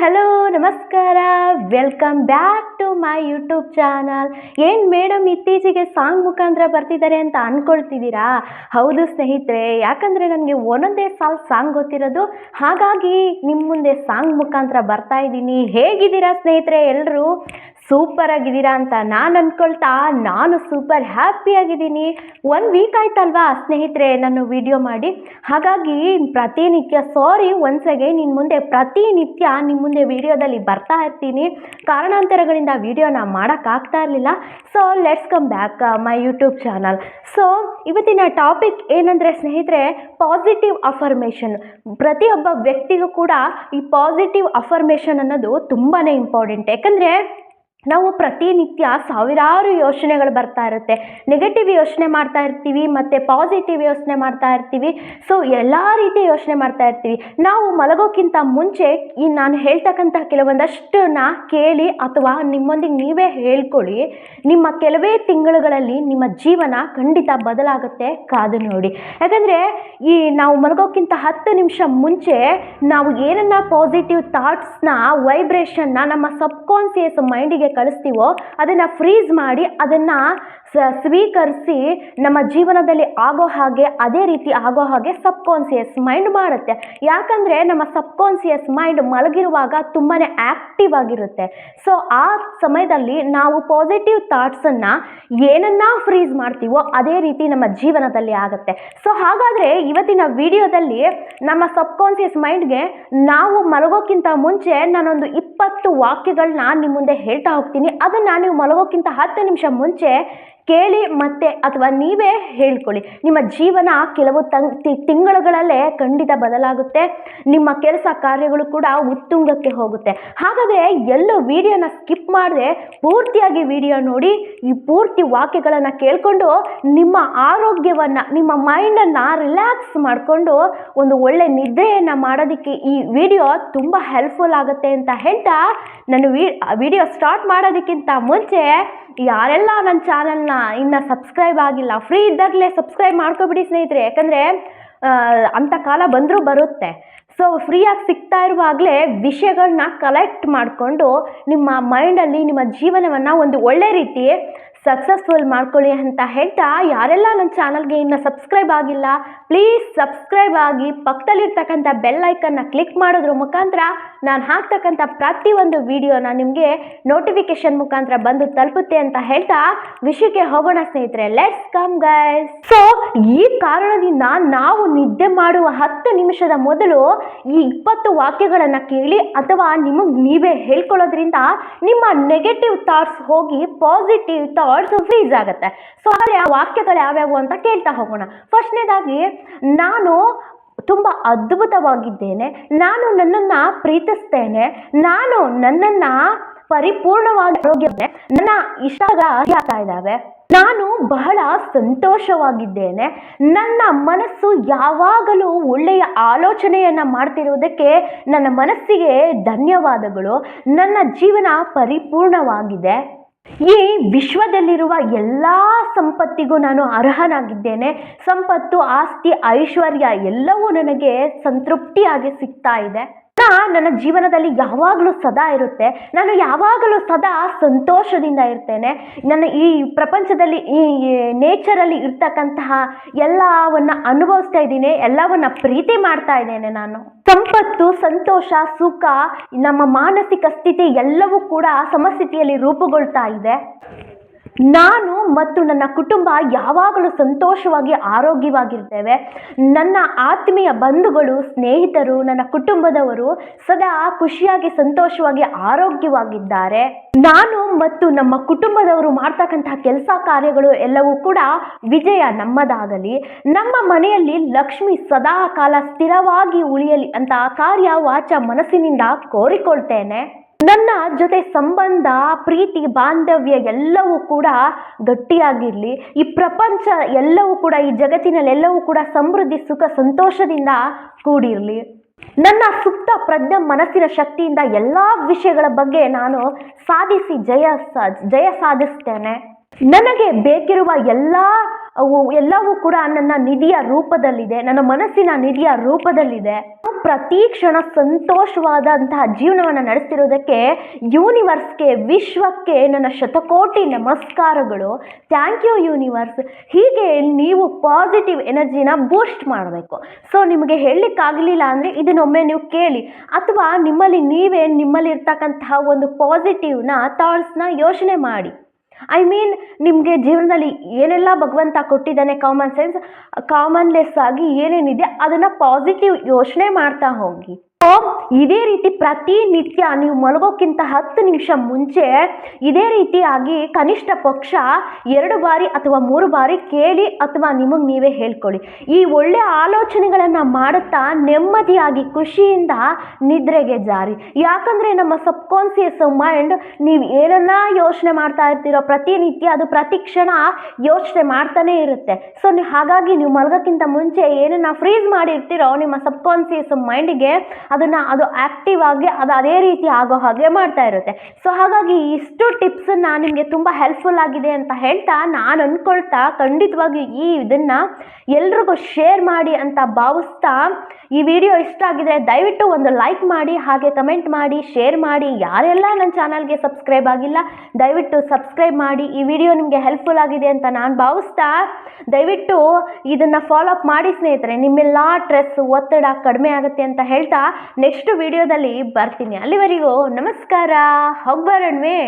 Hello ನಮಸ್ಕಾರ. Welcome back to my YouTube channel. ಏನು madam ಇತ್ತೀಚೆಗೆ ಸಾಂಗ್ ಮುಖಾಂತರ ಬರ್ತಿದ್ದಾರೆ ಅಂತ ಅಂದ್ಕೊಳ್ತಿದ್ದೀರಾ? ಹೌದು ಸ್ನೇಹಿತರೆ, ಯಾಕಂದರೆ ನನಗೆ ಒಂದೊಂದೇ ಸಾಂಗ್ ಗೊತ್ತಿರೋದು, ಹಾಗಾಗಿ ನಿಮ್ಮ ಮುಂದೆ ಸಾಂಗ್ ಮುಖಾಂತರ ಬರ್ತಾ ಇದ್ದೀನಿ. ಹೇಗಿದ್ದೀರಾ ಸ್ನೇಹಿತರೆ? ಎಲ್ಲರೂ ಸೂಪರ್ ಆಗಿದ್ದೀರಾ ಅಂತ ನಾನು ಅಂದ್ಕೊಳ್ತಾ ನಾನು ಸೂಪರ್ ಹ್ಯಾಪಿಯಾಗಿದ್ದೀನಿ. 1 ವೀಕ್ ಆಯ್ತಲ್ವಾ ಸ್ನೇಹಿತರೆ ನಾನು ವಿಡಿಯೋ ಮಾಡಿ, ಹಾಗಾಗಿ ಪ್ರತಿನಿತ್ಯ ಒನ್ಸ್ ಅಗೇನ್ ಪ್ರತಿನಿತ್ಯ ನಿಮ್ಮ ಮುಂದೆ ವಿಡಿಯೋದಲ್ಲಿ ಬರ್ತಾ ಇರ್ತೀನಿ. ಕಾರಣಾಂತರಗಳಿಂದ ವಿಡಿಯೋನ ಮಾಡೋಕ್ಕಾಗ್ತಾ ಇರಲಿಲ್ಲ. So let's come back my YouTube channel. So ಇವತ್ತಿನ ಟಾಪಿಕ್ ಏನಂದರೆ ಸ್ನೇಹಿತರೆ, ಪಾಸಿಟಿವ್ ಅಫರ್ಮೇಷನ್. ಪ್ರತಿಯೊಬ್ಬ ವ್ಯಕ್ತಿಗೂ ಕೂಡ ಈ ಪಾಸಿಟಿವ್ ಅಫರ್ಮೇಷನ್ ಅನ್ನೋದು ತುಂಬಾ ಇಂಪಾರ್ಟೆಂಟ್. ಯಾಕಂದರೆ ನಾವು ಪ್ರತಿನಿತ್ಯ ಸಾವಿರಾರು ಯೋಚನೆಗಳು ಬರ್ತಾ ಇರುತ್ತೆ. ನೆಗೆಟಿವ್ ಯೋಚನೆ ಮಾಡ್ತಾ ಇರ್ತೀವಿ ಮತ್ತು ಪಾಸಿಟಿವ್ ಯೋಚನೆ ಮಾಡ್ತಾ ಇರ್ತೀವಿ. ಸೊ ಎಲ್ಲ ರೀತಿಯ ಯೋಚನೆ ಮಾಡ್ತಾ ಇರ್ತೀವಿ. ನಾವು ಮಲಗೋಕ್ಕಿಂತ ಮುಂಚೆ ಈ ನಾನು ಹೇಳ್ತಕ್ಕಂಥ ಕೆಲವೊಂದಷ್ಟನ್ನ ಕೇಳಿ ಅಥವಾ ನಿಮ್ಮೊಂದಿಗೆ ನೀವೇ ಹೇಳ್ಕೊಳ್ಳಿ. ನಿಮ್ಮ ಕೆಲವೇ ತಿಂಗಳುಗಳಲ್ಲಿ ನಿಮ್ಮ ಜೀವನ ಖಂಡಿತ ಬದಲಾಗುತ್ತೆ, ಕಾದು ನೋಡಿ. ಯಾಕಂದರೆ ಈ ನಾವು ಮಲಗೋಕ್ಕಿಂತ 10 ನಿಮಿಷ ಮುಂಚೆ ನಾವು ಏನನ್ನ ಪಾಸಿಟಿವ್ ಥಾಟ್ಸ್ನ ವೈಬ್ರೇಷನ್ನ ನಮ್ಮ ಸಬ್ಕಾನ್ಸಿಯಸ್ ಮೈಂಡಿಗೆ ಕಳಿಸ್ತೀವೋ ಅದನ್ನು ಫ್ರೀಸ್ ಮಾಡಿ ಅದನ್ನು ಸ್ವೀಕರಿಸಿ ನಮ್ಮ ಜೀವನದಲ್ಲಿ ಅದೇ ರೀತಿ ಆಗೋ ಹಾಗೆ ಸಬ್ಕಾನ್ಸಿಯಸ್ ಮೈಂಡ್ ಮಾಡುತ್ತೆ. ಯಾಕಂದರೆ ನಮ್ಮ ಸಬ್ಕಾನ್ಸಿಯಸ್ ಮೈಂಡ್ ಮಲಗಿರುವಾಗ ತುಂಬಾ ಆ್ಯಕ್ಟಿವ್ ಆಗಿರುತ್ತೆ. ಸೊ ಆ ಸಮಯದಲ್ಲಿ ನಾವು ಪಾಸಿಟಿವ್ ಥಾಟ್ಸನ್ನು ಏನನ್ನ ಫ್ರೀಸ್ ಮಾಡ್ತೀವೋ ಅದೇ ರೀತಿ ನಮ್ಮ ಜೀವನದಲ್ಲಿ ಆಗುತ್ತೆ. ಸೊ ಹಾಗಾದರೆ ಇವತ್ತಿನ ವಿಡಿಯೋದಲ್ಲಿ ನಮ್ಮ ಸಬ್ಕಾನ್ಸಿಯಸ್ ಮೈಂಡ್ಗೆ ನಾವು ಮಲಗೋಕ್ಕಿಂತ ಮುಂಚೆ ನಾನೊಂದು 20 ವಾಕ್ಯಗಳನ್ನ ನಿಮ್ಮ ಮುಂದೆ ಹೇಳ್ತಾ ಹೋಗ್ತೀನಿ. ಅದನ್ನು ನೀವು ಮಲಗೋಕ್ಕಿಂತ 10 ನಿಮಿಷ ಮುಂಚೆ ಕೇಳಿ ಅಥವಾ ನೀವೇ ಹೇಳ್ಕೊಳ್ಳಿ. ನಿಮ್ಮ ಜೀವನ ಕೆಲವು ತಿಂಗಳುಗಳಲ್ಲೇ ಖಂಡಿತ ಬದಲಾಗುತ್ತೆ. ನಿಮ್ಮ ಕೆಲಸ ಕಾರ್ಯಗಳು ಕೂಡ ಉತ್ತುಂಗಕ್ಕೆ ಹೋಗುತ್ತೆ. ಹಾಗಾದರೆ ಎಲ್ಲೂ ವಿಡಿಯೋನ ಸ್ಕಿಪ್ ಮಾಡದೆ ಪೂರ್ತಿಯಾಗಿ ವಿಡಿಯೋ ನೋಡಿ. ಈ ಪೂರ್ತಿ ವಾಕ್ಯಗಳನ್ನು ಕೇಳಿಕೊಂಡು ನಿಮ್ಮ ಆರೋಗ್ಯವನ್ನು, ನಿಮ್ಮ ಮೈಂಡನ್ನು ರಿಲ್ಯಾಕ್ಸ್ ಮಾಡಿಕೊಂಡು ಒಂದು ಒಳ್ಳೆ ನಿದ್ರೆಯನ್ನು ಮಾಡೋದಕ್ಕೆ ಈ ವಿಡಿಯೋ ತುಂಬ ಹೆಲ್ಪ್ಫುಲ್ ಆಗುತ್ತೆ ಅಂತ ಹೇಳ್ತಾ, ನಾನು ವಿಡಿಯೋ ಸ್ಟಾರ್ಟ್ ಮಾಡೋದಕ್ಕಿಂತ ಮುಂಚೆ ಯಾರೆಲ್ಲ ನನ್ನ ಚಾನಲ್ನ ಇನ್ನು ಸಬ್ಸ್ಕ್ರೈಬ್ ಆಗಿಲ್ಲ, ಫ್ರೀ ಇದ್ದಾಗಲೇ ಸಬ್ಸ್ಕ್ರೈಬ್ ಮಾಡ್ಕೊಬಿಡಿ ಸ್ನೇಹಿತರೆ. ಯಾಕಂದರೆ ಅಂಥ ಕಾಲ ಬಂದರೂ ಬರುತ್ತೆ. ಸೊ ಫ್ರೀಯಾಗಿ ಸಿಗ್ತಾ ಇರುವಾಗಲೇ ವಿಷಯಗಳನ್ನ ಕಲೆಕ್ಟ್ ಮಾಡಿಕೊಂಡು ನಿಮ್ಮ ಮೈಂಡಲ್ಲಿ ನಿಮ್ಮ ಜೀವನವನ್ನು ಒಂದು ಒಳ್ಳೆ ರೀತಿ ಸಕ್ಸಸ್ಫುಲ್ ಮಾಡ್ಕೊಳ್ಳಿ ಅಂತ ಹೇಳ್ತಾ, ಯಾರೆಲ್ಲ ನನ್ನ ಚಾನಲ್ಗೆ ಇನ್ನು ಸಬ್ಸ್ಕ್ರೈಬ್ ಆಗಿಲ್ಲ ಪ್ಲೀಸ್ ಸಬ್ಸ್ಕ್ರೈಬ್ ಆಗಿ ಪಕ್ಕದಲ್ಲಿರ್ತಕ್ಕಂಥ ಬೆಲ್ ಐಕನ್ನ ಕ್ಲಿಕ್ ಮಾಡೋದ್ರ ಮುಖಾಂತರ ನಾನು ಹಾಕ್ತಕ್ಕಂಥ ಪ್ರತಿಯೊಂದು ವಿಡಿಯೋನ ನಿಮಗೆ ನೋಟಿಫಿಕೇಶನ್ ಮುಖಾಂತರ ಬಂದು ತಲುಪುತ್ತೆ ಅಂತ ಹೇಳ್ತಾ ವಿಷಯಕ್ಕೆ ಹೋಗೋಣ ಸ್ನೇಹಿತರೆ. Let's come guys. ಸೊ ಈ ಕಾರಣದಿಂದ ನಾವು ನಿದ್ದೆ ಮಾಡುವ 10 ನಿಮಿಷದ ಮೊದಲು ಈ 20 ವಾಕ್ಯಗಳನ್ನು ಕೇಳಿ ಅಥವಾ ನಿಮಗೆ ನೀವೇ ಹೇಳ್ಕೊಳ್ಳೋದ್ರಿಂದ ನಿಮ್ಮ ನೆಗೆಟಿವ್ ಥಾಟ್ಸ್ ಹೋಗಿ ಪಾಸಿಟಿವ್ ಥಾಟ್ಸ್ ಫ್ರೀಸ್ ಆಗುತ್ತೆ. ಸೊ ಆದರೆ ಆ ವಾಕ್ಯಗಳು ಯಾವ್ಯಾವು ಅಂತ ಕೇಳ್ತಾ ಹೋಗೋಣ. ಫಸ್ಟ್ನೇದಾಗಿ, ನಾನು ತುಂಬ ಅದ್ಭುತವಾಗಿದ್ದೇನೆ, ನಾನು ನನ್ನನ್ನು ಪ್ರೀತಿಸ್ತೇನೆ, ನಾನು ನನ್ನನ್ನು ಪರಿಪೂರ್ಣವಾಗಿ ಆರೋಗ್ಯ, ನನ್ನ ಇಷ್ಟಗಳು ಆಗ್ತಾ ಇದ್ದಾವೆ, ನಾನು ಬಹಳ ಸಂತೋಷವಾಗಿದ್ದೇನೆ, ನನ್ನ ಮನಸ್ಸು ಯಾವಾಗಲೂ ಒಳ್ಳೆಯ ಆಲೋಚನೆಯನ್ನು ಮಾಡ್ತಿರುವುದಕ್ಕೆ ನನ್ನ ಮನಸ್ಸಿಗೆ ಧನ್ಯವಾದಗಳು, ನನ್ನ ಜೀವನ ಪರಿಪೂರ್ಣವಾಗಿದೆ, ಈ ವಿಶ್ವದಲ್ಲಿರುವ ಎಲ್ಲ ಸಂಪತ್ತಿಗೂ ನಾನು ಅರ್ಹನಾಗಿದ್ದೇನೆ, ಸಂಪತ್ತು, ಆಸ್ತಿ, ಐಶ್ವರ್ಯ ಎಲ್ಲವೂ ನನಗೆ ಸಂತೃಪ್ತಿಯಾಗಿ ಸಿಗ್ತಾ ಇದೆ, ನನ್ನ ಜೀವನದಲ್ಲಿ ಯಾವಾಗಲೂ ಸದಾ ಇರುತ್ತೆ, ನಾನು ಯಾವಾಗಲೂ ಸದಾ ಸಂತೋಷದಿಂದ ಇರ್ತೇನೆ, ನನ್ನ ಈ ಪ್ರಪಂಚದಲ್ಲಿ ಈ ನೇಚರಲ್ಲಿ ಇರ್ತಕ್ಕಂತಹ ಎಲ್ಲವನ್ನ ಅನುಭವಿಸ್ತಾ ಇದ್ದೀನಿ, ಎಲ್ಲವನ್ನ ಪ್ರೀತಿ ಮಾಡ್ತಾ ಇದ್ದೇನೆ, ನಾನು ಸಂಪತ್ತು, ಸಂತೋಷ, ಸುಖ, ನಮ್ಮ ಮಾನಸಿಕ ಸ್ಥಿತಿ ಎಲ್ಲವೂ ಕೂಡ ಸಮಸ್ಥಿತಿಯಲ್ಲಿ ರೂಪುಗೊಳ್ತಾ ಇದೆ, ನಾನು ಮತ್ತು ನನ್ನ ಕುಟುಂಬ ಯಾವಾಗಲೂ ಸಂತೋಷವಾಗಿ ಆರೋಗ್ಯವಾಗಿರ್ತೇವೆ, ನನ್ನ ಆತ್ಮೀಯ ಬಂಧುಗಳು, ಸ್ನೇಹಿತರು, ನನ್ನ ಕುಟುಂಬದವರು ಸದಾ ಖುಷಿಯಾಗಿ ಸಂತೋಷವಾಗಿ ಆರೋಗ್ಯವಾಗಿದ್ದಾರೆ, ನಾನು ಮತ್ತು ನಮ್ಮ ಕುಟುಂಬದವರು ಮಾಡ್ತಕ್ಕಂತಹ ಕೆಲಸ ಕಾರ್ಯಗಳು ಎಲ್ಲವೂ ಕೂಡ ವಿಜಯ ನಮ್ಮದಾಗಲಿ, ನಮ್ಮ ಮನೆಯಲ್ಲಿ ಲಕ್ಷ್ಮಿ ಸದಾ ಕಾಲ ಸ್ಥಿರವಾಗಿ ಉಳಿಯಲಿ ಅಂತ ಕಾರ್ಯ ವಾಚ ಮನಸ್ಸಿನಿಂದ ಕೋರಿಕೊಳ್ತೇನೆ, ನನ್ನ ಜೊತೆ ಸಂಬಂಧ, ಪ್ರೀತಿ, ಬಾಂಧವ್ಯ ಎಲ್ಲವೂ ಕೂಡ ಗಟ್ಟಿಯಾಗಿರಲಿ, ಈ ಪ್ರಪಂಚ ಎಲ್ಲವೂ ಕೂಡ, ಈ ಜಗತ್ತಿನಲ್ಲಿ ಎಲ್ಲವೂ ಕೂಡ ಸಮೃದ್ಧಿ, ಸುಖ, ಸಂತೋಷದಿಂದ ಕೂಡಿರಲಿ, ನನ್ನ ಸುಪ್ತ ಪ್ರಜ್ಞೆ ಮನಸ್ಸಿನ ಶಕ್ತಿಯಿಂದ ಎಲ್ಲ ವಿಷಯಗಳ ಬಗ್ಗೆ ನಾನು ಸಾಧಿಸಿ ಜಯ ಸಾಧಿಸ್ತೇನೆ, ನನಗೆ ಬೇಕಿರುವ ಎಲ್ಲವೂ ಕೂಡ ನನ್ನ ನಿಧಿಯ ರೂಪದಲ್ಲಿದೆ, ನನ್ನ ಮನಸ್ಸಿನ ನಿಧಿಯ ರೂಪದಲ್ಲಿದೆ, ಪ್ರತಿ ಕ್ಷಣ ಸಂತೋಷವಾದಂತಹ ಜೀವನವನ್ನು ನಡೆಸ್ತಿರೋದಕ್ಕೆ ಯೂನಿವರ್ಸ್ಗೆ, ವಿಶ್ವಕ್ಕೆ ನನ್ನ ಶತಕೋಟಿ ನಮಸ್ಕಾರಗಳು. Thank you universe. ಹೀಗೆ ನೀವು ಪಾಸಿಟಿವ್ ಎನರ್ಜಿನ ಬೂಸ್ಟ್ ಮಾಡಬೇಕು. ಸೊ ನಿಮಗೆ ಹೇಳಲಿಕ್ಕಾಗಲಿಲ್ಲ ಅಂದರೆ ಇದನ್ನೊಮ್ಮೆ ನೀವು ಕೇಳಿ, ಅಥವಾ ನಿಮ್ಮಲ್ಲಿ ಇರ್ತಕ್ಕಂತಹ ಒಂದು ಪಾಸಿಟಿವ್ನ ಥಾಟ್ಸ್ನ ಯೋಚನೆ ಮಾಡಿ. ನಿಮಗೆ ಜೀವನದಲ್ಲಿ ಏನೆಲ್ಲ ಭಗವಂತ ಕೊಟ್ಟಿದ್ದಾನೆ, ಕಾಮನ್ ಸೆನ್ಸ್, ಕಾಮನ್ಲೆಸ್ ಆಗಿ ಏನೇನಿದೆ ಅದನ್ನು ಪಾಸಿಟಿವ್ ಯೋಚನೆ ಮಾಡ್ತಾ ಹೋಗಿ. ಇದೇ ರೀತಿ ಪ್ರತಿನಿತ್ಯ ನೀವು ಮಲಗೋಕ್ಕಿಂತ 10 ನಿಮಿಷ ಮುಂಚೆ ಇದೇ ರೀತಿಯಾಗಿ ಕನಿಷ್ಠ ಪಕ್ಷ 2 ಬಾರಿ ಅಥವಾ 3 ಬಾರಿ ಕೇಳಿ, ಅಥವಾ ನಿಮಗೆ ನೀವೇ ಹೇಳ್ಕೊಳ್ಳಿ. ಈ ಒಳ್ಳೆ ಆಲೋಚನೆಗಳನ್ನು ಮಾಡುತ್ತಾ ನೆಮ್ಮದಿಯಾಗಿ ಖುಷಿಯಿಂದ ನಿದ್ರೆಗೆ ಜಾರಿ. ಯಾಕಂದರೆ ನಮ್ಮ ಸಬ್ಕಾನ್ಸಿಯಸ್ ಮೈಂಡ್ ನೀವು ಏನನ್ನ ಯೋಚನೆ ಮಾಡ್ತಾ ಇರ್ತೀರೋ ಪ್ರತಿನಿತ್ಯ ಅದು ಪ್ರತಿ ಕ್ಷಣ ಯೋಚನೆ ಮಾಡ್ತಾನೆ ಇರುತ್ತೆ. ಸೊ ಹಾಗಾಗಿ ನೀವು ಮಲಗೋಕ್ಕಿಂತ ಮುಂಚೆ ಏನನ್ನ ಫ್ರೀಸ್ ಮಾಡಿರ್ತೀರೋ ನಿಮ್ಮ ಸಬ್ಕಾನ್ಸಿಯಸ್ ಮೈಂಡಿಗೆ ಅದು ಆಕ್ಟಿವ್ ಆಗಿ ಅದು ಅದೇ ರೀತಿ ಆಗೋ ಹಾಗೆ ಮಾಡ್ತಾ ಇರುತ್ತೆ. ಸೊ ಹಾಗಾಗಿ ಇಷ್ಟು ಟಿಪ್ಸನ್ನು ನಿಮಗೆ ತುಂಬ ಹೆಲ್ಪ್ಫುಲ್ ಆಗಿದೆ ಅಂತ ಹೇಳ್ತಾ ನಾನು ಅಂದ್ಕೊಳ್ತಾ ಖಂಡಿತವಾಗಿ ಇದನ್ನು ಎಲ್ರಿಗೂ ಶೇರ್ ಮಾಡಿ ಅಂತ ಭಾವಿಸ್ತಾ, ಈ ವಿಡಿಯೋ ಇಷ್ಟ ಆಗಿದ್ರೆ ದಯವಿಟ್ಟು ಒಂದು ಲೈಕ್ ಮಾಡಿ, ಹಾಗೆ ಕಮೆಂಟ್ ಮಾಡಿ, ಶೇರ್ ಮಾಡಿ. ಯಾರೆಲ್ಲ ನನ್ನ ಚಾನಲ್ಗೆ ಸಬ್ಸ್ಕ್ರೈಬ್ ಆಗಿಲ್ಲ ದಯವಿಟ್ಟು ಸಬ್ಸ್ಕ್ರೈಬ್ ಮಾಡಿ. ಈ ವಿಡಿಯೋ ನಿಮಗೆ ಹೆಲ್ಪ್ಫುಲ್ ಆಗಿದೆ ಅಂತ ನಾನು ಭಾವಿಸ್ತಾ ದಯವಿಟ್ಟು ಇದನ್ನು ಫಾಲೋ ಅಪ್ ಮಾಡಿ ಸ್ನೇಹಿತರೆ. ನಿಮ್ಮೆಲ್ಲ ಸ್ಟ್ರೆಸ್, ಒತ್ತಡ ಕಡಿಮೆ ಆಗುತ್ತೆ ಅಂತ ಹೇಳ್ತಾ ನೆಕ್ಸ್ಟ್ ವಿಡಿಯೋದಲ್ಲಿ ಬರ್ತೀನಿ. ಅಲ್ಲಿವರೆಗೂ ನಮಸ್ಕಾರ. ಹೋಗ್ಬರೋಣ್ವೇ.